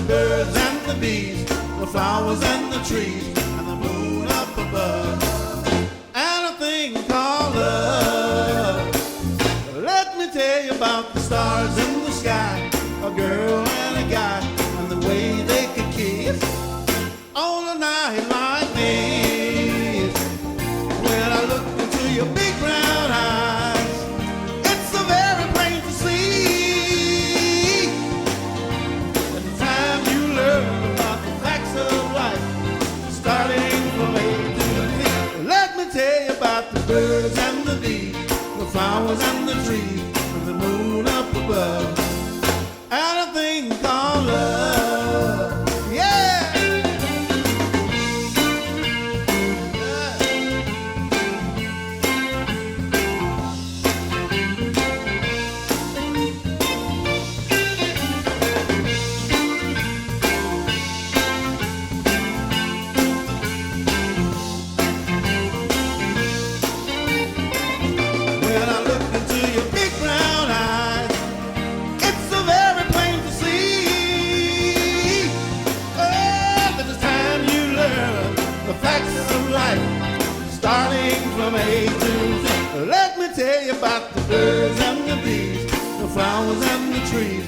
birds and the bees, the flowers and the trees, and the moon up above, and a thing called love. Let me tell you about the stars in the sky, a girl and a guy, and the way they could kiss on a night like this. When I look into your big brown eyes, it's so very plain to see that the time you learn about the facts of life, starting from A to Z. Let me tell you about the birds and the bees, the flowers and the trees, and the moon up above, and a thing called love. Yeah! When I look into your big brown eyes, it's so very plain to see that it's time you learn the facts of life, starting from A to Z. Let me tell you about the birds and the bees, the flowers and the trees,